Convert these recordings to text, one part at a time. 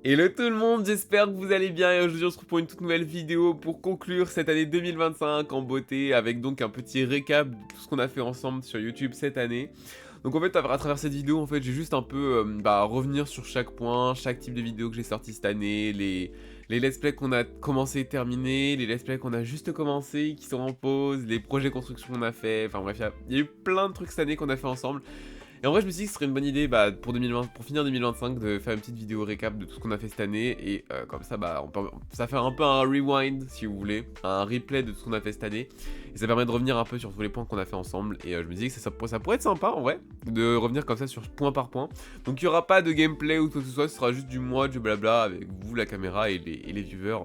Hello tout le monde, j'espère que vous allez bien et aujourd'hui on se retrouve pour une toute nouvelle vidéo pour conclure cette année 2025 en beauté avec donc un petit récap de tout ce qu'on a fait ensemble sur YouTube cette année. Donc en fait à travers cette vidéo en fait j'ai juste un peu revenir sur chaque point, chaque type de vidéo que j'ai sorti cette année, les let's play qu'on a commencé et terminé, les let's play qu'on a juste commencé, qui sont en pause, les projets construction qu'on a fait, enfin bref il y a eu plein de trucs cette année qu'on a fait ensemble. Et en vrai, je me suis dit que ce serait une bonne idée pour 2020, pour finir 2025 de faire une petite vidéo récap de tout ce qu'on a fait cette année. Et comme ça, ça fait un peu un rewind, si vous voulez, un replay de tout ce qu'on a fait cette année. Et ça permet de revenir un peu sur tous les points qu'on a fait ensemble. Et je me dis que ça pourrait être sympa, en vrai, de revenir comme ça sur point par point. Donc il n'y aura pas de gameplay ou quoi que ce soit, ce sera juste du moi, du blabla, avec vous, la caméra et les viewers.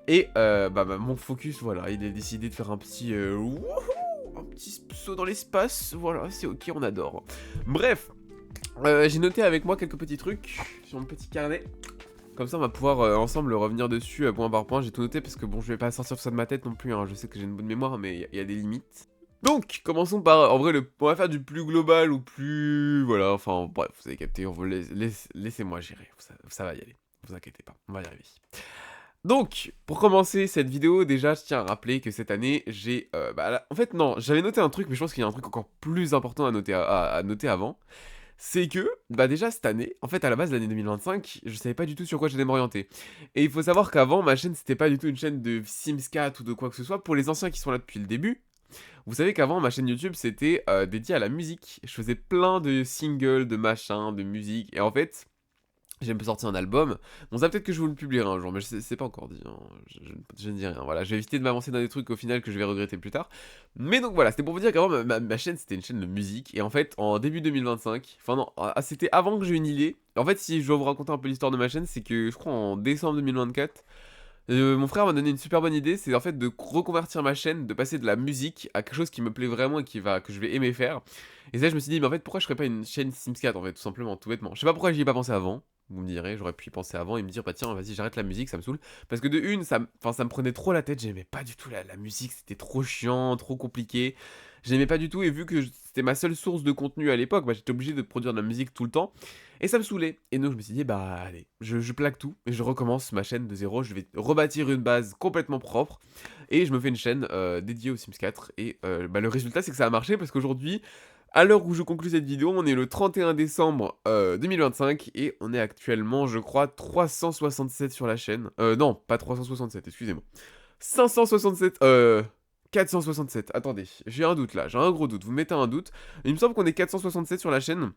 Et mon focus, voilà, il a décidé de faire un petit... un petit saut dans l'espace, voilà, c'est ok, on adore. Bref, j'ai noté avec moi quelques petits trucs sur mon petit carnet. Comme ça, on va pouvoir ensemble revenir dessus point par point. J'ai tout noté parce que bon, je vais pas sortir tout ça de ma tête non plus. Hein. Je sais que j'ai une bonne mémoire, mais il y a des limites. Donc, commençons par, en vrai, on va faire du plus global ou plus... Voilà, enfin, bref, vous avez capté, laissez-moi gérer, ça va y aller, vous inquiétez pas, on va y arriver. Donc, pour commencer cette vidéo, déjà, je tiens à rappeler que cette année, en fait, non, j'avais noté un truc, mais je pense qu'il y a un truc encore plus important à noter, à noter avant. C'est que, déjà, cette année, en fait, à la base, l'année 2025, je savais pas du tout sur quoi j'allais m'orienter. Et il faut savoir qu'avant, ma chaîne, c'était pas du tout une chaîne de Sims 4 ou de quoi que ce soit. Pour les anciens qui sont là depuis le début, vous savez qu'avant, ma chaîne YouTube, c'était dédié à la musique. Je faisais plein de singles, de machins, de musique. Et en fait... J'ai un peu sorti un album. Bon, ça peut-être que je vous le publierai un jour, mais c'est pas encore dit. Hein. Je ne dis rien. Voilà, je vais éviter de m'avancer dans des trucs au final que je vais regretter plus tard. Mais donc voilà, c'était pour vous dire qu'avant, ma chaîne, c'était une chaîne de musique. Et en fait, en début 2025, enfin non, c'était avant que j'ai une idée. En fait, si je dois vous raconter un peu l'histoire de ma chaîne, c'est que je crois en décembre 2024, mon frère m'a donné une super bonne idée. C'est en fait de reconvertir ma chaîne, de passer de la musique à quelque chose qui me plaît vraiment et que je vais aimer faire. Et ça, je me suis dit, mais en fait, pourquoi je ferais pas une chaîne Sims 4 en fait, tout simplement, tout bêtement. Je sais pas pourquoi j'y ai pas pensé avant. Vous me direz, j'aurais pu y penser avant et me dire, bah tiens, vas-y, j'arrête la musique, ça me saoule. Parce que de une, ça me prenait trop la tête, j'aimais pas du tout la musique, c'était trop chiant, trop compliqué. J'aimais pas du tout, et vu que c'était ma seule source de contenu à l'époque, j'étais obligé de produire de la musique tout le temps. Et ça me saoulait. Et donc je me suis dit, bah allez, je plaque tout, et je recommence ma chaîne de zéro, je vais rebâtir une base complètement propre, et je me fais une chaîne dédiée aux Sims 4. Et le résultat, c'est que ça a marché, parce qu'aujourd'hui, à l'heure où je conclue cette vidéo, on est le 31 décembre 2025 et on est actuellement, je crois, 367 sur la chaîne. Non, pas 367, excusez-moi. 567, 467. Attendez, j'ai un doute là, j'ai un gros doute. Vous mettez un doute. Il me semble qu'on est 467 sur la chaîne,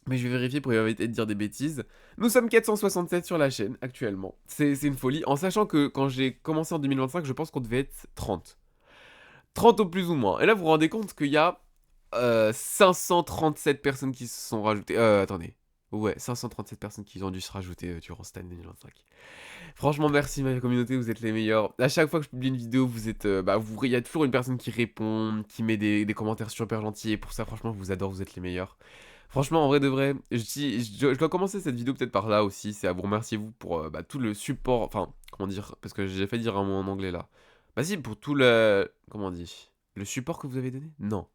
mais je vais vérifier pour éviter de dire des bêtises. Nous sommes 467 sur la chaîne actuellement. C'est une folie, en sachant que quand j'ai commencé en 2025, je pense qu'on devait être 30. 30 au plus ou moins. Et là, vous vous rendez compte qu'il y a 537 personnes qui se sont rajoutées. Attendez. Ouais, 537 personnes qui ont dû se rajouter durant cette année 2025. Franchement, merci ma communauté, vous êtes les meilleurs. À chaque fois que je publie une vidéo, vous êtes, il y a toujours une personne qui répond, qui met des commentaires super gentils. Et pour ça, franchement, je vous adore, vous êtes les meilleurs. Franchement, en vrai de vrai, je dois commencer cette vidéo peut-être par là aussi. C'est à vous remercier vous pour tout le support. Enfin, comment dire? Parce que j'ai fait dire un mot en anglais là. Bah si, pour tout le... Comment on dit? Le support que vous avez donné? Non.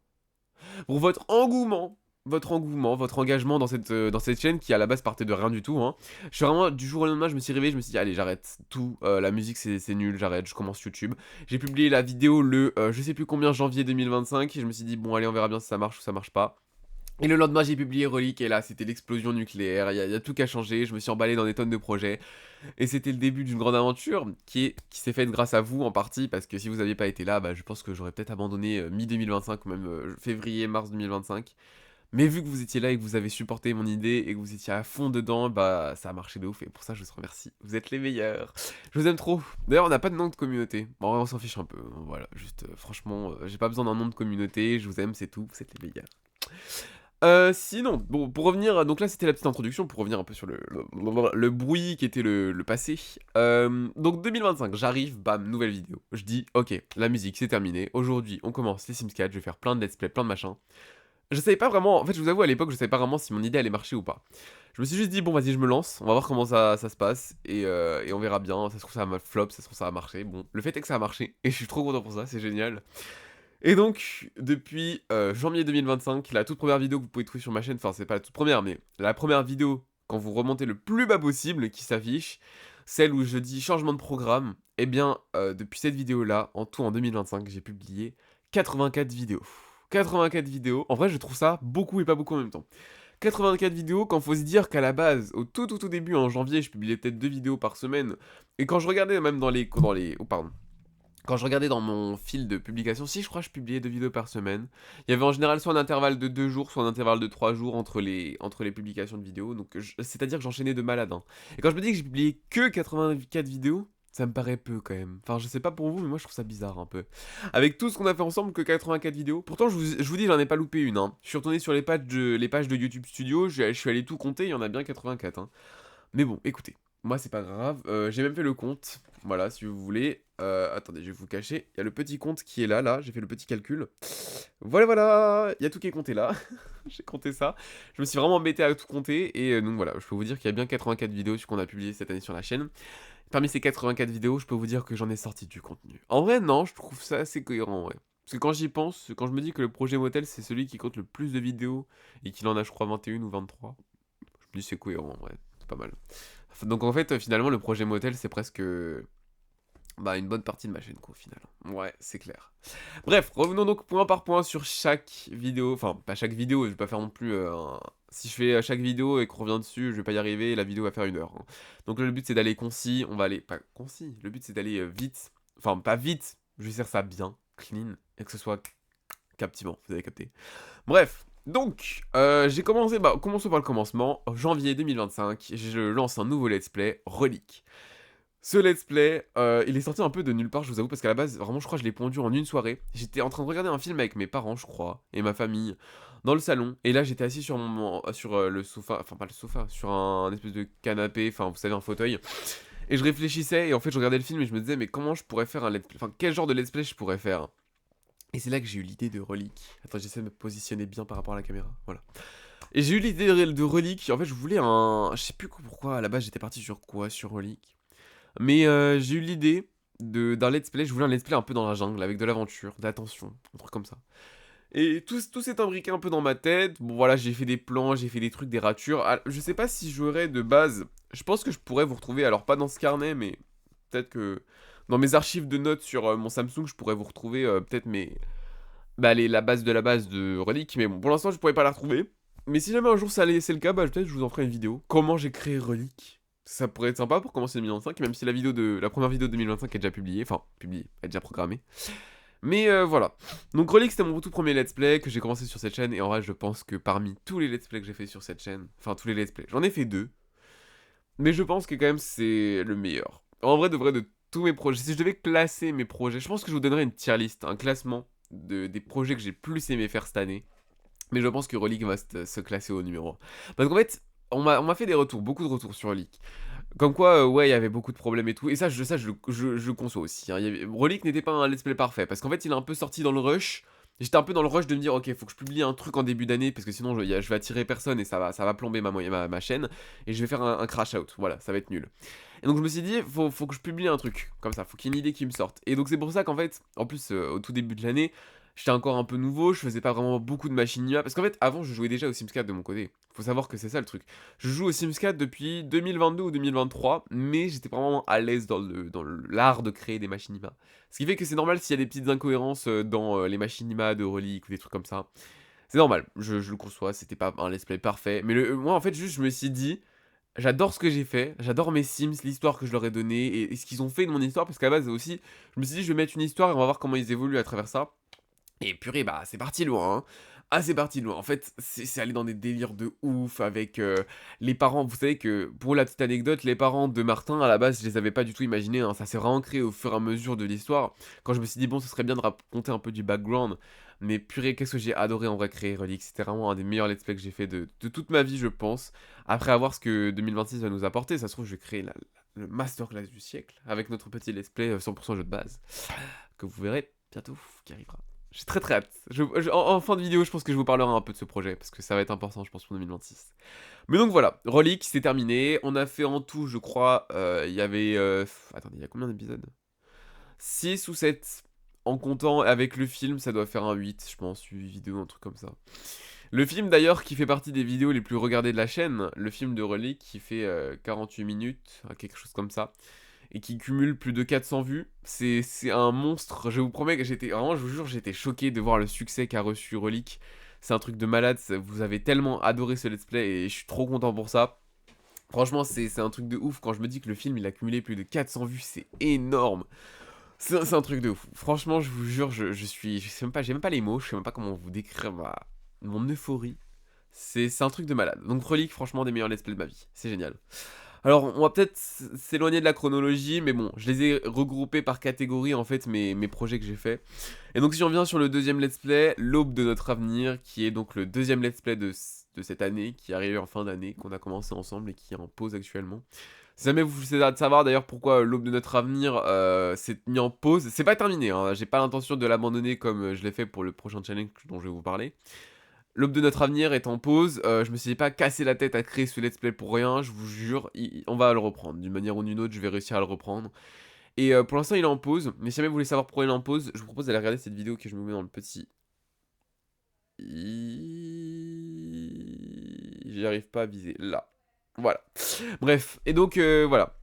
Pour votre engouement, votre engagement dans cette chaîne qui à la base partait de rien du tout. Hein. Je suis vraiment, du jour au lendemain, je me suis réveillé, je me suis dit, allez, j'arrête tout, la musique c'est nul, j'arrête, je commence YouTube. J'ai publié la vidéo le, je sais plus combien, janvier 2025, et je me suis dit, bon, allez, on verra bien si ça marche ou ça marche pas. Et le lendemain, j'ai publié Relic, et là, c'était l'explosion nucléaire, il y a tout qui a changé, je me suis emballé dans des tonnes de projets. Et c'était le début d'une grande aventure qui s'est faite grâce à vous en partie, parce que si vous n'aviez pas été là, je pense que j'aurais peut-être abandonné mi-2025 ou même février-mars 2025. Mais vu que vous étiez là et que vous avez supporté mon idée et que vous étiez à fond dedans, ça a marché de ouf et pour ça je vous remercie. Vous êtes les meilleurs. Je vous aime trop. D'ailleurs, on n'a pas de nom de communauté. Bon, on s'en fiche un peu. Voilà, juste franchement, j'ai pas besoin d'un nom de communauté. Je vous aime, c'est tout. Vous êtes les meilleurs. Sinon, bon, pour revenir, donc là c'était la petite introduction, pour revenir un peu sur le bruit qui était le passé. Donc 2025, j'arrive, bam, nouvelle vidéo. Je dis, ok, la musique c'est terminé, aujourd'hui on commence les Sims 4, je vais faire plein de let's play, plein de machins. Je savais pas vraiment, en fait je vous avoue à l'époque je savais pas vraiment si mon idée allait marcher ou pas. Je me suis juste dit, bon vas-y je me lance, on va voir comment ça se passe, et on verra bien, ça se trouve ça va flop, ça se trouve ça va marcher. Bon, le fait est que ça a marché, et je suis trop content pour ça, c'est génial. Et donc, depuis janvier 2025, la toute première vidéo que vous pouvez trouver sur ma chaîne, enfin c'est pas la toute première, mais la première vidéo quand vous remontez le plus bas possible qui s'affiche, celle où je dis changement de programme, eh bien, depuis cette vidéo-là, en tout en 2025, j'ai publié 84 vidéos. 84 vidéos, en vrai je trouve ça beaucoup et pas beaucoup en même temps. 84 vidéos quand faut se dire qu'à la base, au tout début, en janvier, je publiais peut-être 2 vidéos par semaine. Et quand je regardais même oh pardon. Quand je regardais dans mon fil de publication, si je crois que je publiais 2 vidéos par semaine. Il y avait en général soit un intervalle de 2 jours, soit un intervalle de 3 jours entre les publications de vidéos. Donc c'est-à-dire que j'enchaînais de malade, hein. Et quand je me dis que j'ai publié que 84 vidéos, ça me paraît peu quand même. Enfin, je sais pas pour vous, mais moi je trouve ça bizarre un peu. Avec tout ce qu'on a fait ensemble, que 84 vidéos. Pourtant, je vous dis, j'en ai pas loupé une, hein. Je suis retourné sur les pages de YouTube Studio, je suis allé tout compter, il y en a bien 84, hein. Mais bon, écoutez, moi c'est pas grave, j'ai même fait le compte, voilà, si vous voulez. Attendez, je vais vous cacher, il y a le petit compte qui est là, j'ai fait le petit calcul. Voilà, il y a tout qui est compté là, j'ai compté ça. Je me suis vraiment embêté à tout compter, et donc voilà, je peux vous dire qu'il y a bien 84 vidéos qu'on a publiées cette année sur la chaîne. Parmi ces 84 vidéos, je peux vous dire que j'en ai sorti du contenu. En vrai, non, je trouve ça assez cohérent, ouais. Parce que quand j'y pense, quand je me dis que le projet Motel, c'est celui qui compte le plus de vidéos, et qu'il en a, je crois, 21 ou 23, je me dis c'est cohérent, ouais, c'est pas mal. Donc en fait, finalement, le projet Motel, c'est presque une bonne partie de ma chaîne, quoi, au final. Ouais, c'est clair. Bref, revenons donc point par point sur chaque vidéo. Enfin, pas chaque vidéo, je vais pas faire non plus Si je fais chaque vidéo et qu'on revient dessus, je vais pas y arriver, la vidéo va faire 1 heure, hein. Donc là, le but, c'est d'aller concis, on va aller... Pas concis, le but, c'est d'aller vite. Enfin, pas vite, je vais faire ça bien, clean, et que ce soit captivant, vous avez capté. Bref, donc, j'ai commencé, commençons par le commencement. En janvier 2025, je lance un nouveau let's play, Relique. Ce let's play, il est sorti un peu de nulle part, je vous avoue, parce qu'à la base, vraiment, je crois que je l'ai pondu en une soirée. J'étais en train de regarder un film avec mes parents, je crois, et ma famille, dans le salon. Et là, j'étais assis sur le sofa, enfin pas le sofa, sur un espèce de canapé, enfin, vous savez, un fauteuil. Et je réfléchissais, et en fait, je regardais le film et je me disais, mais comment je pourrais faire un let's play, enfin, quel genre de let's play je pourrais faire? Et c'est là que j'ai eu l'idée de Relique. Attends, j'essaie de me positionner bien par rapport à la caméra, voilà. Et j'ai eu l'idée de Relique, en fait, je voulais un... Je sais plus pourquoi, à la base, j'étais parti sur quoi, sur Relique. Mais j'ai eu l'idée d'un let's play, je voulais un let's play un peu dans la jungle, avec de l'aventure, de l'attention, un truc comme ça. Et tout s'est imbriqué un peu dans ma tête. Bon voilà, j'ai fait des plans, j'ai fait des trucs, des ratures. Ah, je sais pas si j'aurais de base. Je pense que je pourrais vous retrouver, alors pas dans ce carnet, mais peut-être que dans mes archives de notes sur mon Samsung, je pourrais vous retrouver peut-être la base de Relique. Mais bon, pour l'instant, je pourrais pas la retrouver. Mais si jamais un jour c'est le cas, peut-être je vous en ferai une vidéo. Comment j'ai créé Relique. Ça pourrait être sympa pour commencer 2025, même si la première vidéo de 2025 est déjà publiée, enfin, publiée, est déjà programmée. Mais voilà. Donc Relic, c'était mon tout premier let's play que j'ai commencé sur cette chaîne, et en vrai, je pense que parmi tous les let's play que j'ai fait sur cette chaîne, enfin tous les let's play, j'en ai fait 2, mais je pense que quand même c'est le meilleur. En vrai, de tous mes projets, si je devais classer mes projets, je pense que je vous donnerais une tier list, un classement des projets que j'ai plus aimé faire cette année. Mais je pense que Relic va se classer au numéro 1. Parce qu'en fait, on m'a fait des retours, beaucoup de retours sur Relic. Comme quoi, ouais, il y avait beaucoup de problèmes et tout. Et ça, je le conçois aussi, hein. Relic n'était pas un let's play parfait. Parce qu'en fait, il est un peu sorti dans le rush. J'étais un peu dans le rush de me dire, ok, faut que je publie un truc en début d'année. Parce que sinon, je vais attirer personne et ça va plomber ma chaîne. Et je vais faire un crash out. Voilà, ça va être nul. Et donc, je me suis dit, faut que je publie un truc. Comme ça, faut qu'il y ait une idée qui me sorte. Et donc, c'est pour ça qu'en fait, en plus, au tout début de l'année, j'étais encore un peu nouveau, je faisais pas vraiment beaucoup de machines Nua, parce qu'en fait, avant, je jouais déjà au Sims 4 de mon côté. Faut savoir que c'est ça le truc. Je joue au Sims 4 depuis 2022 ou 2023, mais j'étais pas vraiment à l'aise dans l'art de créer des machines Nima. Ce qui fait que c'est normal s'il y a des petites incohérences dans les machines Nima de Relic ou des trucs comme ça. C'est normal, je le conçois, c'était pas un let's play parfait. Mais moi, en fait, juste, je me suis dit, j'adore ce que j'ai fait, j'adore mes Sims, l'histoire que je leur ai donnée, et ce qu'ils ont fait de mon histoire, parce qu'à la base aussi, je me suis dit, je vais mettre une histoire et on va voir comment ils évoluent à travers ça. Et purée, c'est parti loin, hein. Ah, c'est parti loin. En fait, c'est allé dans des délires de ouf avec les parents. Vous savez que, pour la petite anecdote, les parents de Martin, à la base, je les avais pas du tout imaginés, hein. Ça s'est vraiment créé au fur et à mesure de l'histoire. Quand je me suis dit, bon, ce serait bien de raconter un peu du background. Mais purée, qu'est-ce que j'ai adoré en vrai créer Relic. C'était vraiment un des meilleurs let's play que j'ai fait de toute ma vie, je pense. Après, à voir ce que 2026 va nous apporter. Ça se trouve, je vais créer le masterclass du siècle avec notre petit let's play 100% jeu de base. Que vous verrez bientôt, qui arrivera. J'ai très très hâte. En fin de vidéo, je pense que je vous parlerai un peu de ce projet, parce que ça va être important, je pense, pour 2026. Mais donc voilà, Relic, c'est terminé. On a fait en tout, je crois, il y avait... attendez, il y a combien d'épisodes? 6 ou 7. En comptant avec le film, ça doit faire un 8, je pense, 8 vidéos, un truc comme ça. Le film d'ailleurs qui fait partie des vidéos les plus regardées de la chaîne, le film de Relique qui fait 48 minutes, quelque chose comme ça, et qui cumule plus de 400 vues, c'est un monstre, je vous promets que j'étais, vraiment je vous jure, j'étais choqué de voir le succès qu'a reçu Relique, c'est un truc de malade, vous avez tellement adoré ce let's play et je suis trop content pour ça. Franchement c'est un truc de ouf, quand je me dis que le film il a cumulé plus de 400 vues, c'est énorme. C'est un truc de ouf. Franchement, je vous jure, je suis. Je sais même pas, j'ai même pas les mots, je sais même pas comment vous décrire mon euphorie. C'est un truc de malade. Donc, Relique, franchement, des meilleurs let's play de ma vie. C'est génial. Alors, on va peut-être s'éloigner de la chronologie, mais bon, je les ai regroupés par catégorie, en fait, mes projets que j'ai fait. Et donc, si on vient sur le deuxième let's play, L'aube de notre avenir, qui est donc le deuxième let's play de cette année, qui arrive en fin d'année, qu'on a commencé ensemble et qui est en pause actuellement. Si jamais vous voulez savoir d'ailleurs pourquoi l'aube de notre avenir s'est mis en pause, c'est pas terminé, hein, j'ai pas l'intention de l'abandonner comme je l'ai fait pour le prochain challenge dont je vais vous parler. L'aube de notre avenir est en pause, je me suis pas cassé la tête à créer ce let's play pour rien, je vous jure, on va le reprendre, d'une manière ou d'une autre, je vais réussir à le reprendre. Et pour l'instant il est en pause, mais si jamais vous voulez savoir pourquoi il est en pause, je vous propose d'aller regarder cette vidéo que je me mets dans le petit... J'y arrive pas à viser, là. Voilà. Bref, et donc voilà.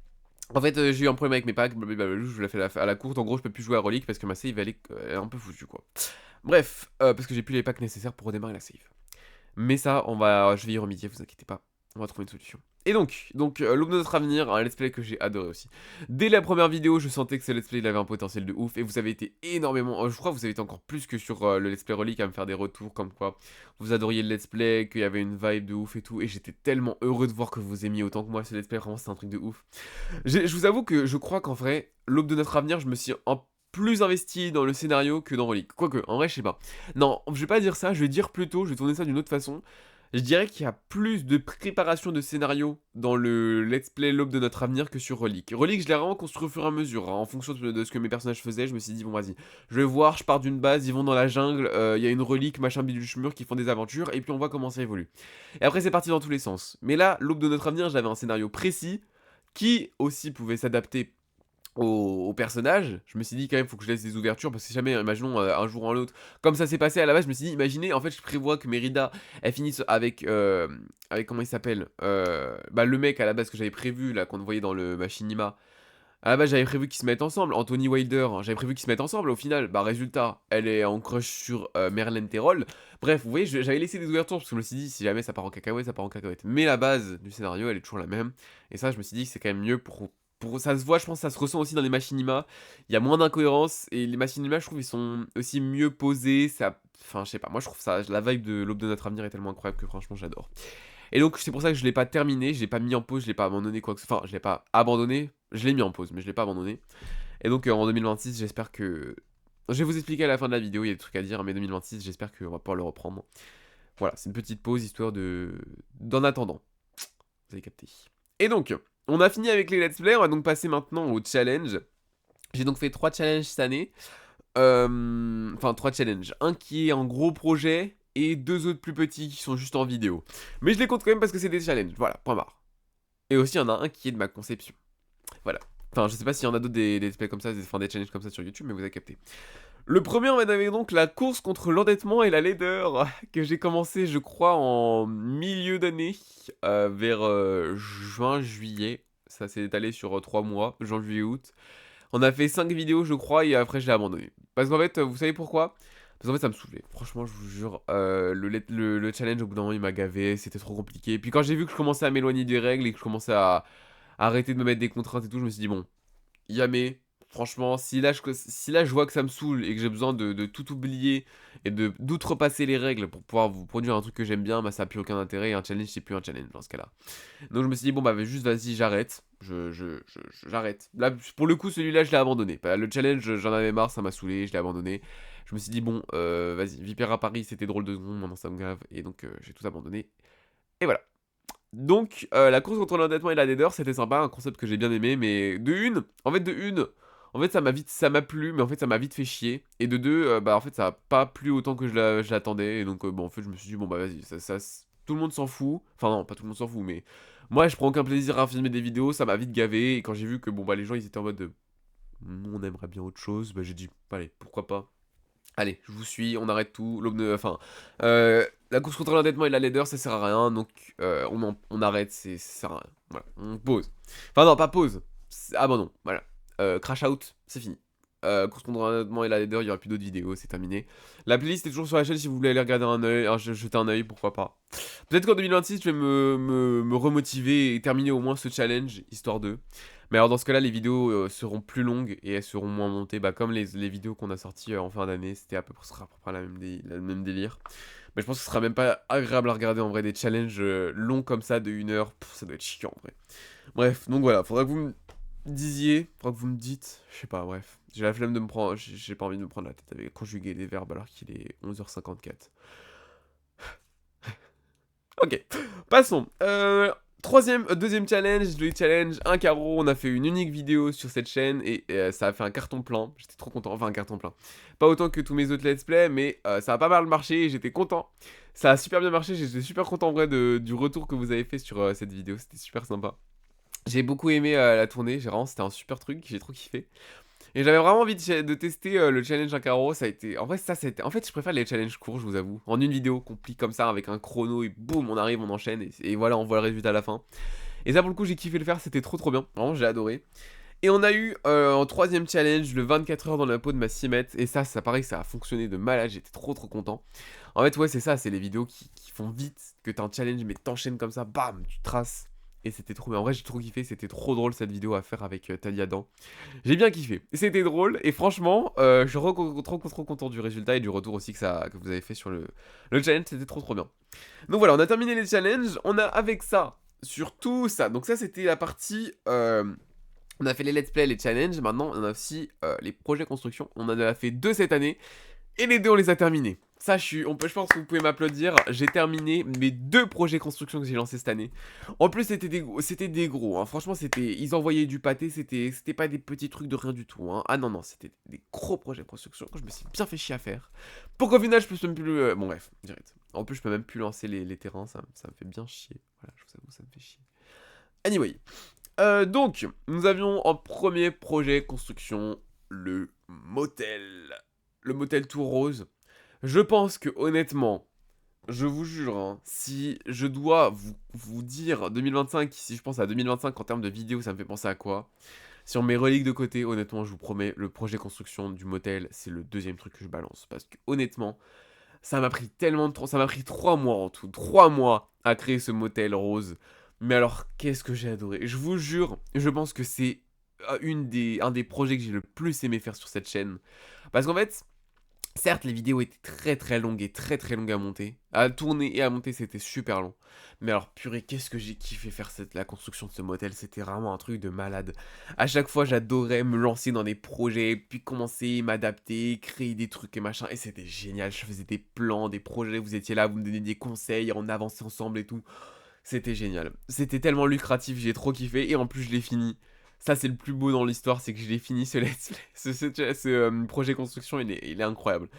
En fait, j'ai eu un problème avec mes packs, blablabla, je vous l'ai fait à la courte. En gros, je peux plus jouer à Relique parce que ma save elle est un peu foutue quoi. Bref, parce que j'ai plus les packs nécessaires pour redémarrer la save. Mais ça, je vais y remédier, vous inquiétez pas. On va trouver une solution. Et donc L'aube de notre avenir, un let's play que j'ai adoré aussi. Dès la première vidéo, je sentais que ce let's play il avait un potentiel de ouf. Et vous avez été énormément, je crois que vous avez été encore plus que sur le let's play Relique à me faire des retours comme quoi vous adoriez le let's play, qu'il y avait une vibe de ouf et tout. Et j'étais tellement heureux de voir que vous aimiez autant que moi ce let's play, vraiment c'est un truc de ouf. Je vous avoue que je crois qu'en vrai, L'aube de notre avenir, je me suis plus investi dans le scénario que dans Relique. Quoique, en vrai, je sais pas. Non, je vais pas dire ça, je vais dire plutôt, je vais tourner ça d'une autre façon. Je dirais qu'il y a plus de préparation de scénario dans le let's play L'aube de notre avenir que sur Relique. Relique, je l'ai vraiment construit au fur et à mesure, hein, en fonction de ce que mes personnages faisaient. Je me suis dit, bon, vas-y, je vais voir, je pars d'une base, ils vont dans la jungle, il y a une relique, machin bidule mur qui font des aventures, et puis on voit comment ça évolue. Et après, c'est parti dans tous les sens. Mais là, L'aube de notre avenir, j'avais un scénario précis qui aussi pouvait s'adapter au personnage. Je me suis dit quand même faut que je laisse des ouvertures parce que si jamais imaginons un jour ou un autre comme ça s'est passé à la base, je me suis dit imaginez en fait je prévois que Mérida elle finisse avec comment il s'appelle bah le mec à la base que j'avais prévu là qu'on voyait dans le machinima. À la base j'avais prévu qu'ils se mettent ensemble, Anthony Wilder, hein, j'avais prévu qu'ils se mettent ensemble, au final, bah résultat, elle est en crush sur Merlin Terrell. Bref, vous voyez, j'avais laissé des ouvertures parce que je me suis dit si jamais ça part en cacahuète, ça part en cacahuète. Mais la base du scénario, elle est toujours la même. Et ça, je me suis dit que c'est quand même mieux ça se voit, je pense, ça se ressent aussi dans les machinima. Il y a moins d'incohérences et les machinima, je trouve, ils sont aussi mieux posés. Ça, enfin, je sais pas, moi je trouve ça, la vibe de L'aube de notre avenir est tellement incroyable que franchement, j'adore. Et donc, c'est pour ça que je l'ai pas terminé, je l'ai pas mis en pause, je l'ai pas abandonné, quoi que ce soit. Enfin, je l'ai pas abandonné, je l'ai mis en pause, mais je l'ai pas abandonné. Et donc, en 2026, j'espère que. Je vais vous expliquer à la fin de la vidéo, il y a des trucs à dire, mais 2026, j'espère qu'on va pouvoir le reprendre. Voilà, c'est une petite pause histoire de. D'en attendant. Vous avez capté. Et donc, on a fini avec les let's play, on va donc passer maintenant au challenge. J'ai donc fait 3 challenges cette année. Enfin, 3 challenges. Un qui est en gros projet et 2 autres plus petits qui sont juste en vidéo. Mais je les compte quand même parce que c'est des challenges. Voilà, point barre. Et aussi, il y en a un qui est de ma conception. Voilà. Enfin, je sais pas s'il y en a d'autres des let's play comme ça, enfin des challenges comme ça sur YouTube, mais vous avez capté. Le premier, on va donner donc la course contre l'endettement et la laideur, que j'ai commencé, je crois, en milieu d'année, vers juin, juillet. Ça s'est étalé sur 3 mois, juin, juillet, août. On a fait 5 vidéos, je crois, et après, je l'ai abandonné. Parce qu'en fait, vous savez pourquoi? Parce qu'en fait, ça me saoulait. Franchement, je vous jure, le challenge, au bout d'un moment, il m'a gavé, c'était trop compliqué. Puis quand j'ai vu que je commençais à m'éloigner des règles et que je commençais à arrêter de me mettre des contraintes et tout, je me suis dit, bon, Yamé, franchement, si là je vois que ça me saoule et que j'ai besoin de tout oublier et d'outrepasser les règles pour pouvoir vous produire un truc que j'aime bien, bah ça n'a plus aucun intérêt et un challenge c'est plus un challenge dans ce cas-là. Donc je me suis dit bon bah juste vas-y j'arrête, j'arrête. Là pour le coup celui-là je l'ai abandonné. Bah, le challenge j'en avais marre, ça m'a saoulé, je l'ai abandonné. Je me suis dit bon vas-y, Vipère à Paris c'était drôle 2 secondes, maintenant ça me gave et donc j'ai tout abandonné. Et voilà. Donc, la course contre l'endettement et la laideur, c'était sympa, un concept que j'ai bien aimé, mais en fait, ça m'a plu, mais en fait, ça m'a vite fait chier. Et de deux, bah, en fait, ça a pas plu autant que je l'attendais, et donc, bon, en fait, je me suis dit, bon, bah, vas-y, tout le monde s'en fout. Enfin, non, pas tout le monde s'en fout, mais moi, je prends aucun plaisir à filmer des vidéos, ça m'a vite gavé, et quand j'ai vu que, bon, bah, les gens, ils étaient en mode de, on aimerait bien autre chose, bah, j'ai dit, allez, pourquoi pas. Allez, je vous suis, on arrête tout. Enfin, la course contre l'endettement et la leader, ça sert à rien, donc on arrête, ça sert à rien. Voilà, on pause. Enfin non, pas pause. Abandon, voilà. Crash out, c'est fini. Course contre l'endettement et la leader, il y aura plus d'autres vidéos, c'est terminé. La playlist est toujours sur la chaîne si vous voulez aller regarder un œil, jeter un œil, pourquoi pas. Peut-être qu'en 2026, je vais me remotiver et terminer au moins ce challenge, histoire de. Mais alors dans ce cas-là, les vidéos seront plus longues et elles seront moins montées, bah, comme les vidéos qu'on a sorties en fin d'année, c'était ce sera à peu près la même délire. Mais je pense que ce sera même pas agréable à regarder en vrai, des challenges longs comme ça de 1 heure, ça doit être chiant en vrai. Bref, donc voilà, faudra que vous me disiez, faudra que vous me dites, je sais pas, bref. J'ai la flemme de me prendre, j'ai pas envie de me prendre la tête avec conjuguer des verbes alors qu'il est 11h54. Ok, passons. Deuxième challenge, le challenge 1 carreau. On a fait une unique vidéo sur cette chaîne et ça a fait un carton plein. J'étais trop content, enfin un carton plein. Pas autant que tous mes autres let's play, mais ça a pas mal marché et j'étais content. Ça a super bien marché, j'étais super content en vrai du retour que vous avez fait sur cette vidéo, c'était super sympa. J'ai beaucoup aimé la tournée, c'était un super truc, j'ai trop kiffé. Et j'avais vraiment envie de tester le challenge 1 carreau, ça a été... En vrai, en fait, je préfère les challenges courts, je vous avoue. En une vidéo, complique comme ça, avec un chrono, et boum, on arrive, on enchaîne, et voilà, on voit le résultat à la fin. Et ça, pour le coup, j'ai kiffé le faire, c'était trop bien. Vraiment, j'ai adoré. Et on a eu en troisième challenge, le 24 heures dans la peau de ma Cimette. Et ça pareil, ça a fonctionné de malade, j'étais trop content. En fait, ouais, c'est ça, c'est les vidéos qui font vite, que t'as un challenge, mais t'enchaînes comme ça, bam, tu traces. Et c'était trop bien. En vrai, j'ai trop kiffé, c'était trop drôle cette vidéo à faire avec Talia Dan. J'ai bien kiffé. C'était drôle et franchement, je suis trop content du résultat et du retour aussi que vous avez fait sur le challenge. C'était trop bien. Donc voilà, on a terminé les challenges. On a avec ça, sur tout ça. Donc ça, c'était la partie... on a fait les let's play, les challenges. Maintenant, on a aussi les projets construction. On en a fait 2 cette année. Et les 2, on les a terminés. Ça, je pense que vous pouvez m'applaudir. J'ai terminé mes 2 projets construction que j'ai lancés cette année. En plus, c'était des gros. Hein. Franchement, ils envoyaient du pâté. C'était pas des petits trucs de rien du tout. Hein. Ah non, c'était des gros projets de construction que je me suis bien fait chier à faire. Pour qu'au final, je puisse même plus... bon, bref, direct. En plus, je peux même plus lancer les terrains. Ça me fait bien chier. Voilà, je vous avoue, ça me fait chier. Anyway. Donc, nous avions en premier projet construction le motel. Le motel tout rose. Je pense que honnêtement, je vous jure, hein, si je dois vous dire 2025, si je pense à 2025 en termes de vidéo, ça me fait penser à quoi? Si on met reliques de côté, honnêtement, je vous promets, le projet construction du motel, c'est le deuxième truc que je balance. Parce que honnêtement, ça m'a pris tellement de temps, ça m'a pris 3 mois en tout, 3 mois à créer ce motel rose. Mais alors, qu'est-ce que j'ai adoré. Je vous jure, je pense que c'est un des projets que j'ai le plus aimé faire sur cette chaîne. Parce qu'en fait, certes, les vidéos étaient très longues et très longues à monter. À tourner et à monter, c'était super long. Mais alors, purée, qu'est-ce que j'ai kiffé faire la construction de ce motel. C'était vraiment un truc de malade. À chaque fois, j'adorais me lancer dans des projets, puis commencer, m'adapter, créer des trucs et machin. Et c'était génial. Je faisais des plans, des projets. Vous étiez là, vous me donniez des conseils, on avançait ensemble et tout. C'était génial. C'était tellement lucratif, j'ai trop kiffé. Et en plus, je l'ai fini. Ça, c'est le plus beau dans l'histoire, c'est que je l'ai fini, ce let's play. Projet construction, il est incroyable.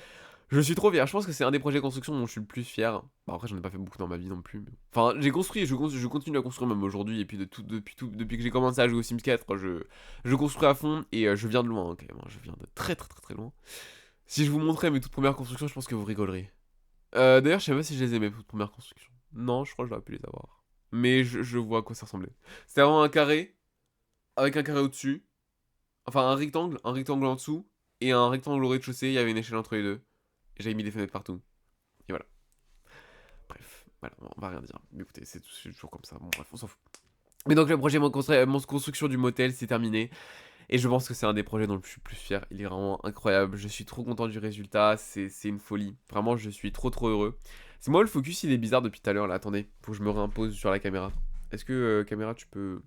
Je suis trop fier. Je pense que c'est un des projets construction dont je suis le plus fier. Bah, après, j'en ai pas fait beaucoup dans ma vie non plus. Enfin, j'ai construit, je continue à construire même aujourd'hui. Et puis, depuis que j'ai commencé à jouer au Sims 4, je construis à fond. Et je viens de loin, hein, quand même. Je viens de très loin. Si je vous montrais mes toutes premières constructions, je pense que vous rigolerez. D'ailleurs, je sais pas si je les ai, mes toutes premières constructions. Non, je crois que j'aurais pu les avoir. Mais je vois à quoi ça ressemblait. C'était vraiment un carré, avec un carré au-dessus. Enfin, un rectangle en dessous. Et un rectangle au rez-de-chaussée, il y avait une échelle entre les deux. Et j'avais mis des fenêtres partout. Et voilà. Bref, voilà, on va rien dire. Mais écoutez, c'est toujours comme ça. Bon, bref, on s'en fout. Mais donc, le projet mon construction du motel, c'est terminé. Et je pense que c'est un des projets dont je suis le plus fier. Il est vraiment incroyable. Je suis trop content du résultat. C'est une folie. Vraiment, je suis trop heureux. C'est moi le focus, il est bizarre depuis tout à l'heure. Là, attendez. Faut que je me réimpose sur la caméra. Est-ce que, caméra, tu peux.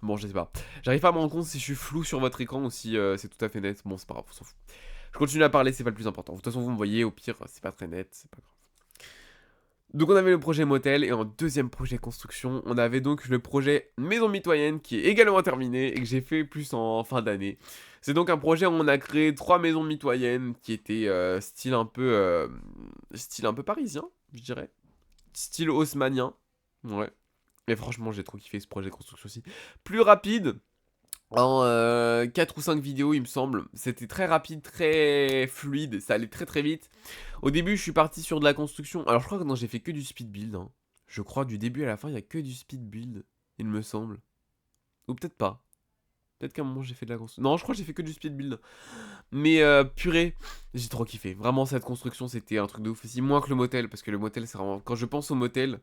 Bon, je sais pas. J'arrive pas à me rendre compte si je suis flou sur votre écran ou si c'est tout à fait net. Bon, c'est pas grave, on s'en fout. Je continue à parler, c'est pas le plus important. De toute façon, vous me voyez, au pire, c'est pas très net, c'est pas grave. Donc on avait le projet motel et en deuxième projet construction, on avait donc le projet maison mitoyenne qui est également terminé et que j'ai fait plus en fin d'année. C'est donc un projet où on a créé 3 maisons mitoyennes qui étaient style un peu parisien, je dirais. Style haussmannien. Ouais. Mais franchement, j'ai trop kiffé ce projet construction aussi. Plus rapide, en 4 ou 5 vidéos, il me semble. C'était très rapide, très fluide, ça allait très très vite. Au début, je suis parti sur de la construction. Alors, je crois que non, j'ai fait que du speed build, hein. Je crois du début à la fin, il y a que du speed build, il me semble. Ou peut-être pas. Peut-être qu'à un moment j'ai fait de la construction. Non, je crois que j'ai fait que du speed build. Mais purée, j'ai trop kiffé. Vraiment, cette construction, c'était un truc de ouf. Aussi moins que le motel, parce que le motel, c'est vraiment... Quand je pense au motel...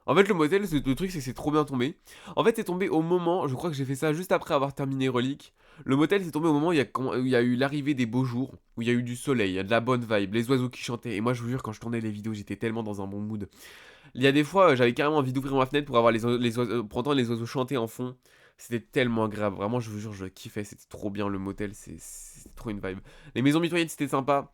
En fait, le motel, le truc, c'est que c'est trop bien tombé. En fait, c'est tombé au moment... Je crois que j'ai fait ça juste après avoir terminé Relic. Le motel, c'est tombé au moment où il y a eu l'arrivée des beaux jours, où il y a eu du soleil, il y a de la bonne vibe, les oiseaux qui chantaient. Et moi, je vous jure, quand je tournais les vidéos, j'étais tellement dans un bon mood. Il y a des fois, j'avais carrément envie d'ouvrir ma fenêtre pour avoir les oiseaux, pour entendre les oiseaux chanter en fond. C'était tellement agréable. Vraiment, je vous jure, je kiffais. C'était trop bien le motel. C'était trop une vibe. Les maisons mitoyennes, c'était sympa.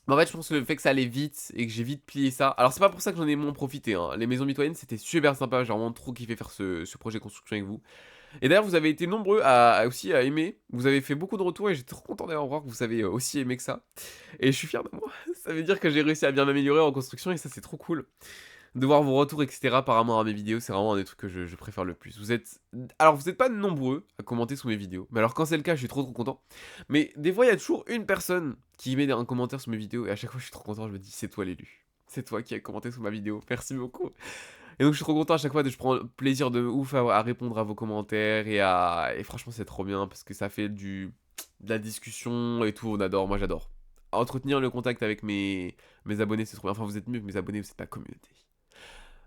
Mais en fait, je pense que le fait que ça allait vite et que j'ai vite plié ça. Alors, c'est pas pour ça que j'en ai moins profité, hein. Les maisons mitoyennes, c'était super sympa. J'ai vraiment trop kiffé faire ce projet construction avec vous. Et d'ailleurs, vous avez été nombreux aussi à aimer. Vous avez fait beaucoup de retours et j'étais trop content d'avoir voir que vous avez aussi aimé que ça. Et je suis fier de moi. Ça veut dire que j'ai réussi à bien m'améliorer en construction et ça, c'est trop cool de voir vos retours, etc. par rapport à mes vidéos, c'est vraiment un des trucs que je préfère le plus. Alors, vous n'êtes pas nombreux à commenter sous mes vidéos, mais alors quand c'est le cas, je suis trop content. Mais des fois, il y a toujours une personne qui met un commentaire sous mes vidéos, et à chaque fois, je suis trop content, je me dis, c'est toi l'élu. C'est toi qui as commenté sous ma vidéo, merci beaucoup. Et donc, je suis trop content à chaque fois, je prends plaisir de ouf à répondre à vos commentaires, et franchement, c'est trop bien, parce que ça fait de la discussion et tout, on adore, moi j'adore. Entretenir le contact avec mes abonnés, c'est trop bien. Enfin, vous êtes mieux que mes abonnés, c'est ma communauté.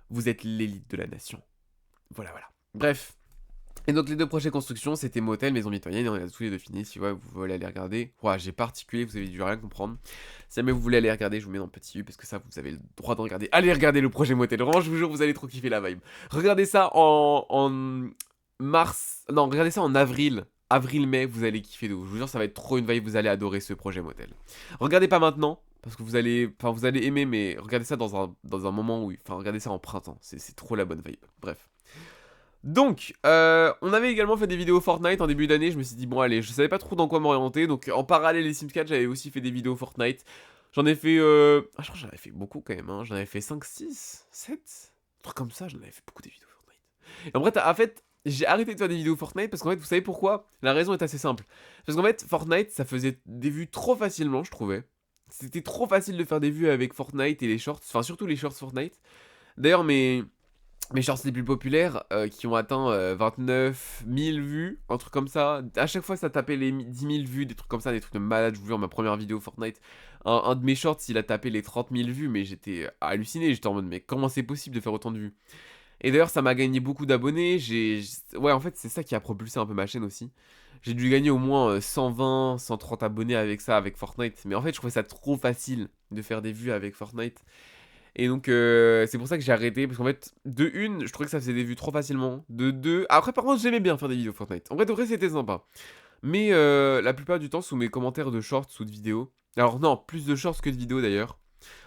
Vous êtes l'élite de la nation. Voilà, voilà. Bref. Et donc les deux projets constructions, c'était motel, maison mitoyenne, et on a tous les deux fini. Si vous voulez aller regarder, ouais, j'ai particulier, vous avez dû rien comprendre. Si jamais vous voulez aller regarder, je vous mets dans le petit U, parce que ça, vous avez le droit de regarder. Allez regarder le projet motel, vraiment, je vous jure, vous allez trop kiffer la vibe. Regardez ça en mars, non, regardez ça en avril. Avril-mai, vous allez kiffer de ouf. Je vous jure, ça va être trop une vibe, vous allez adorer ce projet motel. Regardez pas maintenant, parce que vous allez aimer, mais regardez ça dans un moment où, enfin, regardez ça en printemps. C'est trop la bonne vibe. Bref. Donc, on avait également fait des vidéos Fortnite en début d'année. Je me suis dit, bon, allez, je savais pas trop dans quoi m'orienter. Donc, en parallèle des Sims 4, j'avais aussi fait des vidéos Fortnite. J'en ai fait. Ah, je crois que j'en avais fait beaucoup quand même. Hein. J'en avais fait 5, 6, 7. Un truc comme ça, j'en avais fait beaucoup des vidéos Fortnite. Et en vrai, en fait, j'ai arrêté de faire des vidéos Fortnite parce qu'en fait, vous savez pourquoi? La raison est assez simple. Parce qu'en fait, Fortnite, ça faisait des vues trop facilement, je trouvais. C'était trop facile de faire des vues avec Fortnite et les shorts. Enfin, surtout les shorts Fortnite. D'ailleurs, mes shorts les plus populaires qui ont atteint 29 000 vues, un truc comme ça. À chaque fois, ça tapait les 10 000 vues, des trucs comme ça, des trucs de malade. Je vous jure, ma première vidéo Fortnite, un de mes shorts, il a tapé les 30 000 vues, mais j'étais halluciné. J'étais en mode, mais comment c'est possible de faire autant de vues? Et d'ailleurs, ça m'a gagné beaucoup d'abonnés. Ouais, en fait, c'est ça qui a propulsé un peu ma chaîne aussi. J'ai dû gagner au moins 120, 130 abonnés avec ça, avec Fortnite. Mais en fait, je trouvais ça trop facile de faire des vues avec Fortnite. Et donc, c'est pour ça que j'ai arrêté. Parce qu'en fait, de une, je trouvais que ça faisait des vues trop facilement. De deux. Après, par contre, j'aimais bien faire des vidéos Fortnite. En vrai, de vrai, c'était sympa. Mais la plupart du temps, sous mes commentaires de shorts ou de vidéos. Alors, non, plus de shorts que de vidéos d'ailleurs.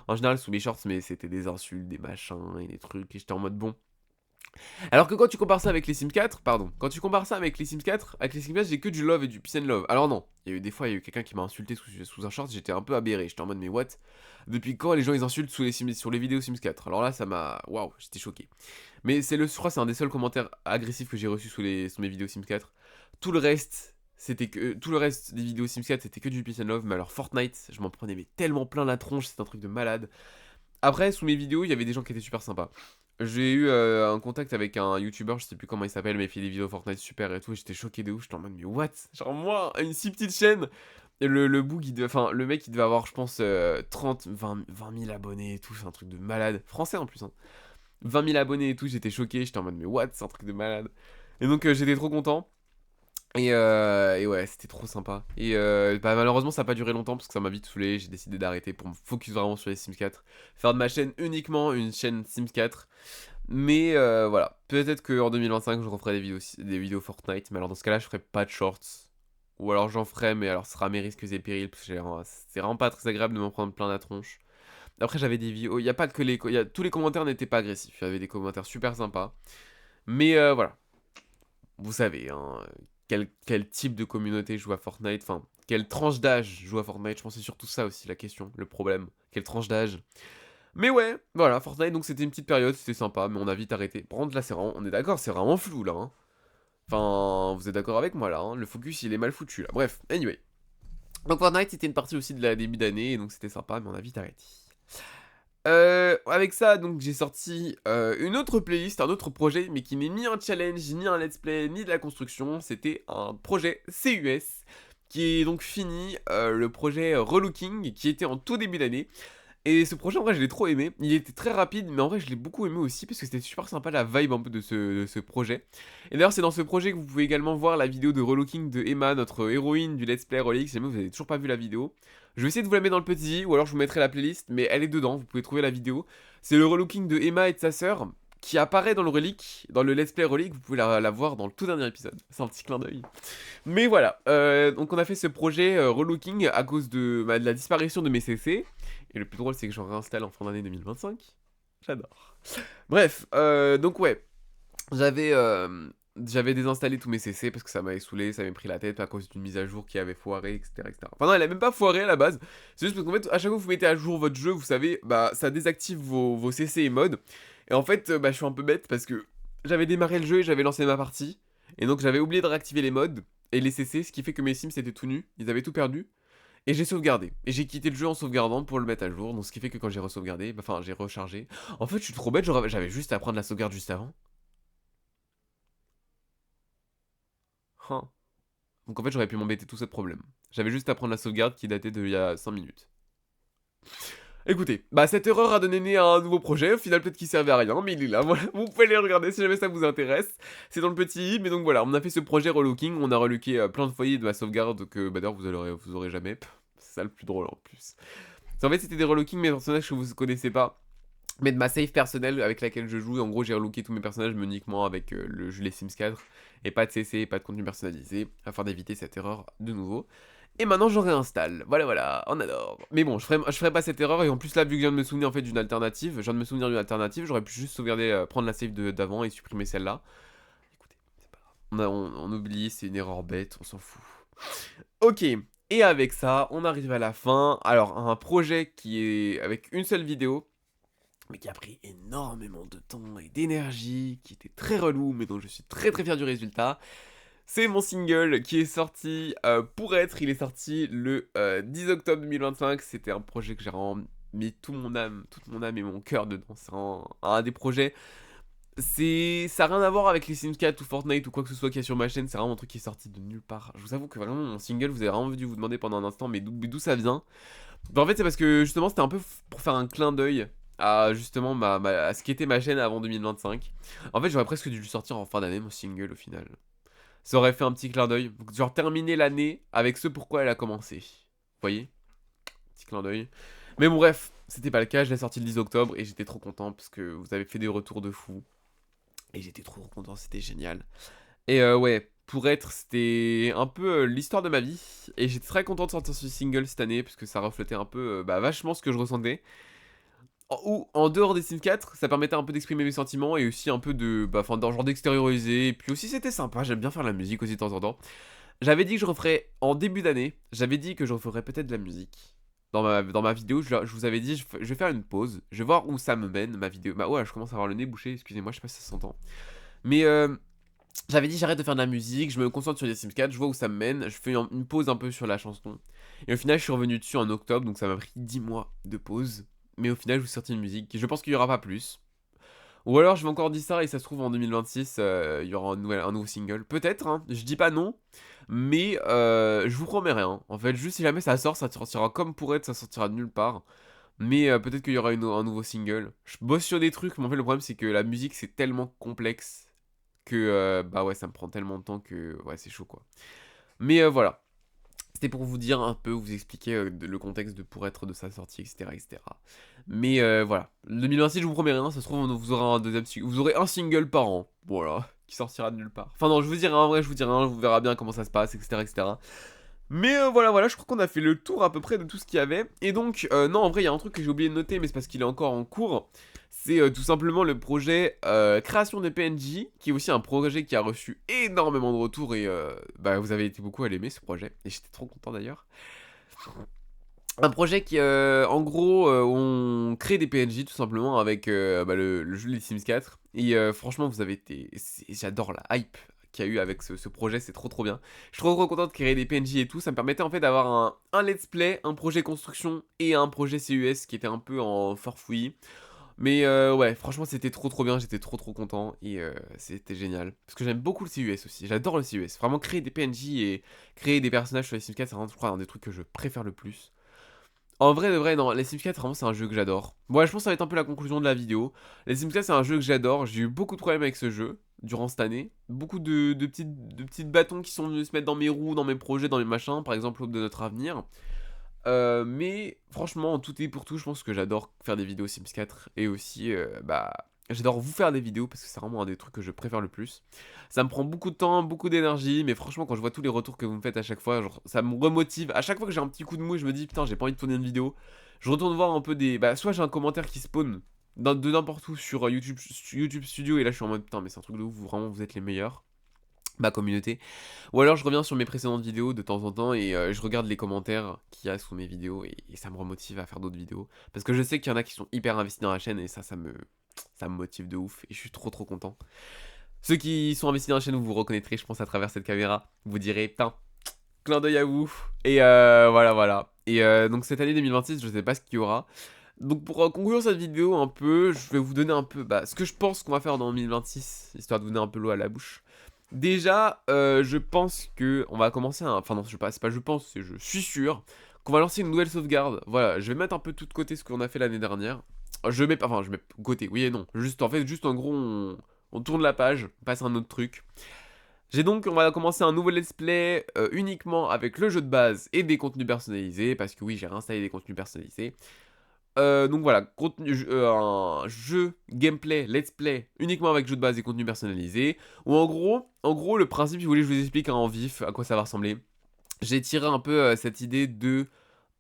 En général, sous mes shorts, mais c'était des insultes, des machins et des trucs. Et j'étais en mode bon. Alors que quand tu compares ça avec les Sims 4, pardon, quand tu compares ça avec les Sims 4, j'ai que du love et du peace and love. Alors non, il y a eu des fois, il y a eu quelqu'un qui m'a insulté sous un short, j'étais un peu aberré, j'étais en mode mais what? Depuis quand les gens ils insultent sur les vidéos Sims 4? Alors là, ça m'a... Waouh, j'étais choqué. Mais je crois que c'est un des seuls commentaires agressifs que j'ai reçus sous mes vidéos Sims 4. Tout le reste des vidéos Sims 4, c'était que du peace and love, mais alors Fortnite, je m'en prenais mais tellement plein la tronche, c'est un truc de malade. Après, sous mes vidéos, il y avait des gens qui étaient super sympas. J'ai eu un contact avec un YouTuber, je sais plus comment il s'appelle, mais il fait des vidéos Fortnite super et tout. Et j'étais choqué de ouf, j'étais en mode, mais what? Genre, moi, une si petite chaîne. Et le boug, enfin, le mec, il devait avoir, je pense, 30, 20 000 abonnés et tout. C'est un truc de malade. Français en plus, hein. 20 000 abonnés et tout, j'étais choqué. J'étais en mode, mais what? C'est un truc de malade. Et donc, j'étais trop content. Et ouais, c'était trop sympa. Et bah, malheureusement, ça n'a pas duré longtemps parce que ça m'a vite saoulé. J'ai décidé d'arrêter pour me focus vraiment sur les Sims 4. Faire de ma chaîne uniquement une chaîne Sims 4. Mais voilà, peut-être qu'en 2025, je referai des vidéos Fortnite. Mais alors, dans ce cas-là, je ferai pas de shorts. Ou alors, j'en ferai, mais alors, ce sera mes risques et périls. Parce que c'est vraiment pas très agréable de m'en prendre plein la tronche. Après, j'avais des vidéos. Il n'y a pas que tous les commentaires n'étaient pas agressifs. Il y avait des commentaires super sympas. Mais voilà. Vous savez, hein, quel type de communauté joue à Fortnite, enfin, quelle tranche d'âge joue à Fortnite, je pense que c'est surtout ça aussi la question, le problème, quelle tranche d'âge. Mais ouais, voilà, Fortnite, donc c'était une petite période, c'était sympa, mais on a vite arrêté. Par contre, là, on est d'accord, c'est vraiment flou, là, hein. Enfin, vous êtes d'accord avec moi là, hein, le focus il est mal foutu là. Bref, anyway. Donc Fortnite c'était une partie aussi de la début d'année, donc c'était sympa, mais on a vite arrêté. Avec ça, donc j'ai sorti une autre playlist, un autre projet, mais qui n'est ni un challenge, ni un let's play, ni de la construction. C'était un projet CUS, qui est donc fini, le projet Relooking, qui était en tout début d'année. Et ce projet, en vrai, je l'ai trop aimé. Il était très rapide, mais en vrai, je l'ai beaucoup aimé aussi, parce que c'était super sympa la vibe un peu de ce projet. Et d'ailleurs, c'est dans ce projet que vous pouvez également voir la vidéo de relooking de Emma, notre héroïne du Let's Play Relix. Si jamais vous n'avez toujours pas vu la vidéo, je vais essayer de vous la mettre dans le petit, ou alors je vous mettrai la playlist, mais elle est dedans, vous pouvez trouver la vidéo. C'est le relooking de Emma et de sa sœur, qui apparaît dans le relic, dans le Let's Play Relic, vous pouvez la voir dans le tout dernier épisode. C'est un petit clin d'œil. Mais voilà, donc on a fait ce projet relooking à cause de la disparition de mes CC. Et le plus drôle, c'est que j'en réinstalle en fin d'année 2025. J'adore. Bref, donc ouais, j'avais désinstallé tous mes CC parce que ça m'avait saoulé, ça m'avait pris la tête à cause d'une mise à jour qui avait foiré, etc., etc. Enfin non, elle a même pas foiré à la base. C'est juste parce qu'en fait, à chaque fois que vous mettez à jour votre jeu, vous savez, bah ça désactive vos CC et mods. Et en fait, bah je suis un peu bête parce que j'avais démarré le jeu et j'avais lancé ma partie. Et donc j'avais oublié de réactiver les mods et les CC, ce qui fait que mes Sims étaient tout nus, ils avaient tout perdu. Et j'ai sauvegardé. Et j'ai quitté le jeu en sauvegardant pour le mettre à jour. Donc ce qui fait que quand j'ai re-sauvegardé, enfin j'ai rechargé. En fait, je suis trop bête, j'avais juste à prendre la sauvegarde juste avant. Hein. Donc en fait, j'aurais pu m'embêter tout ce problème. J'avais juste à prendre la sauvegarde qui datait d'il y a 5 minutes. Écoutez, bah cette erreur a donné né à un nouveau projet, au final peut-être qu'il servait à rien, mais il est là, voilà, vous pouvez aller regarder si jamais ça vous intéresse. C'est dans le petit i, mais donc voilà, on a fait ce projet relooking, on a relooké plein de foyers de ma sauvegarde que bah d'ailleurs vous aurez jamais, c'est ça le plus drôle en plus. En fait c'était des relookings mes personnages que vous connaissez pas, mais de ma save personnelle avec laquelle je joue, et en gros j'ai relooké tous mes personnages mais uniquement avec le jeu Les Sims 4, et pas de CC, pas de contenu personnalisé, afin d'éviter cette erreur de nouveau. Et maintenant j'en réinstalle, voilà, on adore. Mais bon, je ferai pas cette erreur, et en plus là, vu que je viens de me souvenir en fait d'une alternative, j'aurais pu juste sauvegarder, prendre la save d'avant et supprimer celle-là. Écoutez, c'est pas grave. On oublie, c'est une erreur bête, on s'en fout. Ok, et avec ça, on arrive à la fin. Alors, un projet qui est avec une seule vidéo, mais qui a pris énormément de temps et d'énergie, qui était très relou, mais dont je suis très très fier du résultat. C'est mon single qui est sorti pour être, il est sorti le 10 octobre 2025, c'était un projet que j'ai vraiment mis toute mon âme et mon cœur dedans, c'est un des projets, ça n'a rien à voir avec les Sims 4 ou Fortnite ou quoi que ce soit qu'il y a sur ma chaîne, c'est vraiment un truc qui est sorti de nulle part. Je vous avoue que vraiment mon single, vous avez vraiment dû vous demander pendant un instant, mais d'où ça vient. En fait c'est parce que justement c'était un peu pour faire un clin d'œil à justement à ce qu'était ma chaîne avant 2025. En fait j'aurais presque dû le sortir en fin d'année mon single au final. Ça aurait fait un petit clin d'œil. Genre terminer l'année avec ce pourquoi elle a commencé. Vous voyez? Petit clin d'œil. Mais bon bref, c'était pas le cas, je l'ai sorti le 10 octobre et j'étais trop content parce que vous avez fait des retours de fou. Et j'étais trop content, c'était génial. Et ouais, pour être, c'était un peu l'histoire de ma vie. Et j'étais très content de sortir ce single cette année parce que ça reflétait un peu vachement ce que je ressentais. Ou en dehors des Sims 4, ça permettait un peu d'exprimer mes sentiments et aussi un peu genre d'extérioriser. Et puis aussi c'était sympa, j'aime bien faire la musique aussi de temps en temps. J'avais dit que je referais en début d'année, j'avais dit que je referais peut-être de la musique. Dans ma vidéo, je vous avais dit, je vais faire une pause, je vais voir où ça me mène ma vidéo. Bah ouais, je commence à avoir le nez bouché, excusez-moi, je sais pas si ça s'entend. Mais j'avais dit j'arrête de faire de la musique, je me concentre sur les Sims 4, je vois où ça me mène, je fais une pause un peu sur la chanson. Et au final, je suis revenu dessus en octobre, donc ça m'a pris 10 mois de pause. Mais au final, je vous sortis une musique. Je pense qu'il n'y aura pas plus. Ou alors, je vais encore dire ça et ça se trouve en 2026, il y aura un nouveau single. Peut-être, hein, je dis pas non. Mais je vous promets rien. En fait, juste si jamais ça sort, ça sortira comme pour être, ça sortira de nulle part. Mais peut-être qu'il y aura un nouveau single. Je bosse sur des trucs, mais en fait, le problème, c'est que la musique, c'est tellement complexe que bah ouais, ça me prend tellement de temps que ouais, c'est chaud quoi. Mais voilà. C'était pour vous dire un peu, vous expliquer le contexte pour être de sa sortie, etc. etc. Mais voilà. 2026, je vous promets rien, ça se trouve, vous aurez vous aurez un single par an. Voilà. Qui sortira de nulle part. Enfin, non, je vous dirai en vrai, je vous dirai un, vous verrez bien comment ça se passe, etc. etc. Mais voilà, je crois qu'on a fait le tour à peu près de tout ce qu'il y avait. Et donc, non, en vrai, il y a un truc que j'ai oublié de noter, mais c'est parce qu'il est encore en cours. C'est tout simplement le projet création des PNJ, qui est aussi un projet qui a reçu énormément de retours. Et bah, vous avez été beaucoup à l'aimer, ce projet. Et j'étais trop content d'ailleurs. Un projet qui, en gros, on crée des PNJ tout simplement avec le jeu Les Sims 4. Et franchement, vous avez été... J'adore la hype qu'il y a eu avec ce projet, c'est trop bien. Je suis trop content de créer des PNJ et tout, ça me permettait en fait d'avoir un let's play, un projet construction et un projet CUS qui était un peu en farfouillis. Mais ouais, franchement c'était trop bien, j'étais trop content et c'était génial. Parce que j'aime beaucoup le CUS aussi, j'adore le CUS. Vraiment créer des PNJ et créer des personnages sur les Sims 4, c'est vraiment je crois, un des trucs que je préfère le plus. En vrai de vrai, non, les Sims 4 vraiment c'est un jeu que j'adore. Bon, ouais, je pense que ça va être un peu la conclusion de la vidéo. Les Sims 4 c'est un jeu que j'adore, j'ai eu beaucoup de problèmes avec ce jeu durant cette année. Beaucoup de petites bâtons qui sont venus se mettre dans mes roues, dans mes projets, dans mes machins, par exemple l'aube de notre avenir. Mais franchement, en tout et pour tout, je pense que j'adore faire des vidéos Sims 4 et aussi, bah, j'adore vous faire des vidéos parce que c'est vraiment un des trucs que je préfère le plus. Ça me prend beaucoup de temps, beaucoup d'énergie, mais franchement, quand je vois tous les retours que vous me faites à chaque fois, genre, ça me remotive. À chaque fois que j'ai un petit coup de mou, je me dis putain, j'ai pas envie de tourner une vidéo. Je retourne voir un peu des. Bah, soit j'ai un commentaire qui spawn de n'importe où sur YouTube Studio et là je suis en mode putain, mais c'est un truc de ouf, vraiment vous êtes les meilleurs. Ma communauté. Ou alors je reviens sur mes précédentes vidéos de temps en temps et je regarde les commentaires qu'il y a sous mes vidéos et ça me remotive à faire d'autres vidéos. Parce que je sais qu'il y en a qui sont hyper investis dans la chaîne et ça me motive de ouf et je suis trop content. Ceux qui sont investis dans la chaîne, vous vous reconnaîtrez, je pense, à travers cette caméra. Vous direz, putain, clin d'œil à vous. Et voilà. Et donc cette année 2026, je sais pas ce qu'il y aura. Donc pour conclure cette vidéo un peu, je vais vous donner un peu ce que je pense qu'on va faire dans 2026, histoire de vous donner un peu l'eau à la bouche. Déjà, je pense que on va commencer un. Enfin non, c'est pas je pense, c'est je suis sûr qu'on va lancer une nouvelle sauvegarde. Voilà, je vais mettre un peu tout de côté ce qu'on a fait l'année dernière. Je mets de côté, oui et non. Juste, en fait, juste en gros, on tourne la page, on passe à un autre truc. On va commencer un nouveau let's play uniquement avec le jeu de base et des contenus personnalisés, parce que oui, j'ai réinstallé des contenus personnalisés. Donc voilà, un jeu gameplay, let's play, uniquement avec jeu de base et contenu personnalisé. Ou en gros, le principe, si vous voulez, je vous explique en vif à quoi ça va ressembler. J'ai tiré un peu cette idée de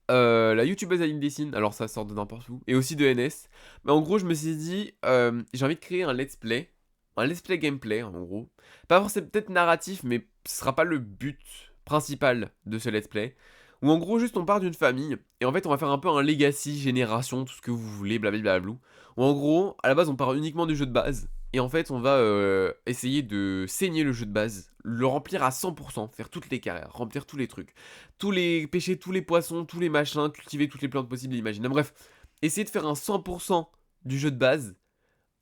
la youtubeuse Aline Dessine, alors ça sort de n'importe où, et aussi de NS. Mais en gros, je me suis dit, j'ai envie de créer un let's play gameplay, en gros. Pas forcément peut-être narratif, mais ce sera pas le but principal de ce let's play. Où en gros, juste on part d'une famille, et en fait, on va faire un peu un legacy, génération, tout ce que vous voulez, blablabla. Où en gros, à la base, on part uniquement du jeu de base, et en fait, on va essayer de saigner le jeu de base, le remplir à 100%, faire toutes les carrières, remplir tous les trucs, pêcher tous les poissons, tous les machins, cultiver toutes les plantes possibles et imaginables. Bref, essayer de faire un 100% du jeu de base,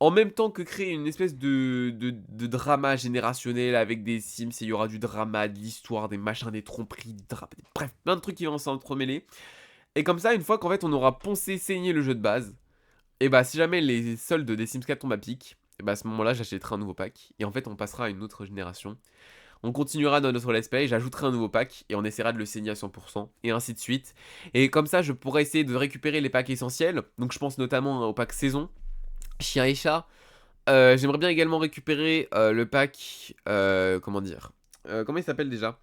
en même temps que créer une espèce de drama générationnel avec des Sims, et il y aura du drama, de l'histoire, des machins, des tromperies, bref, plein de trucs qui vont s'entremêler. Et comme ça, une fois qu'en fait on aura poncé, saigné le jeu de base, et bah si jamais les soldes des Sims 4 tombent à pic, et bah à ce moment-là j'achèterai un nouveau pack, et en fait on passera à une autre génération. On continuera dans notre let's play, j'ajouterai un nouveau pack et on essaiera de le saigner à 100% et ainsi de suite. Et comme ça, je pourrais essayer de récupérer les packs essentiels. Donc je pense notamment au pack saison, chien et chat. J'aimerais bien également récupérer le pack, comment dire, comment il s'appelle déjà,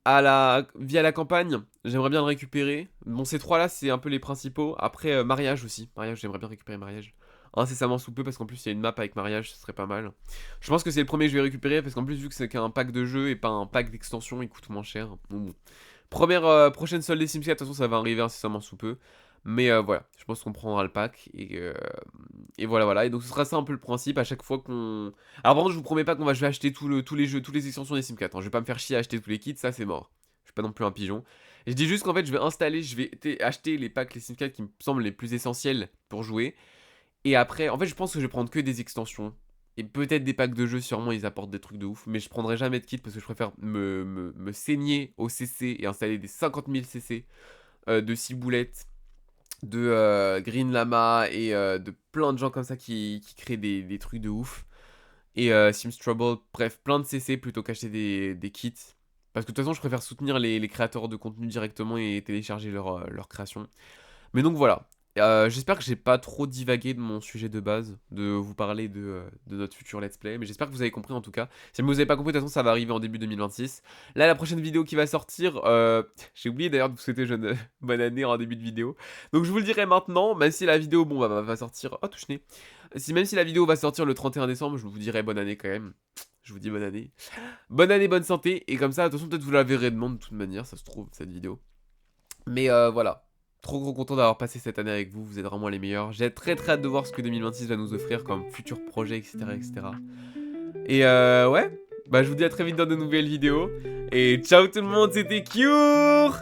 via la campagne. J'aimerais bien le récupérer. Bon, ces trois là, c'est un peu les principaux. Après, mariage aussi. Mariage, j'aimerais bien récupérer mariage incessamment sous peu parce qu'en plus il y a une map avec mariage, ce serait pas mal. Je pense que c'est le premier que je vais récupérer parce qu'en plus vu que c'est qu'un pack de jeu et pas un pack d'extension, il coûte moins cher. Bon. Prochaine solde des Sims 4, de toute façon ça va arriver incessamment sous peu. Mais voilà, je pense qu'on prendra le pack et voilà. Et donc ce sera ça un peu le principe à chaque fois qu'on... Alors par contre je vous promets pas qu'on je vais acheter tous les jeux, toutes les extensions des Sims 4. Hein. Je vais pas me faire chier à acheter tous les kits, ça c'est mort. Je suis pas non plus un pigeon. Et je dis juste qu'en fait je vais acheter les packs les Sims 4 qui me semblent les plus essentiels pour jouer. Et après, en fait, je pense que je vais prendre que des extensions. Et peut-être des packs de jeux, sûrement ils apportent des trucs de ouf. Mais je prendrai jamais de kit parce que je préfère me saigner au CC et installer des 50 000 CC de ciboulettes, de Green Lama et de plein de gens comme ça qui créent des trucs de ouf. Et Sims Trouble, bref, plein de CC plutôt qu'acheter des kits. Parce que de toute façon, je préfère soutenir les créateurs de contenu directement et télécharger leur création. Mais donc voilà. J'espère que j'ai pas trop divagué de mon sujet de base, de vous parler de notre futur let's play, mais j'espère que vous avez compris en tout cas. Si vous avez pas compris, de toute façon ça va arriver en début 2026. Là, la prochaine vidéo qui va sortir, j'ai oublié d'ailleurs de vous souhaiter bonne année en début de vidéo. Donc je vous le dirai maintenant, même si la vidéo bon va sortir... Oh touche-nez. Même si la vidéo va sortir le 31 décembre, je vous dirai bonne année quand même. Je vous dis bonne année. Bonne année, bonne santé, et comme ça, de toute façon peut-être vous la verrez demain de toute manière, ça se trouve, cette vidéo. Mais voilà. Trop content d'avoir passé cette année avec vous, vous êtes vraiment les meilleurs. J'ai très hâte de voir ce que 2026 va nous offrir comme futur projet, etc. Et ouais, Bah je vous dis à très vite dans de nouvelles vidéos. Et ciao tout le monde, c'était Cure.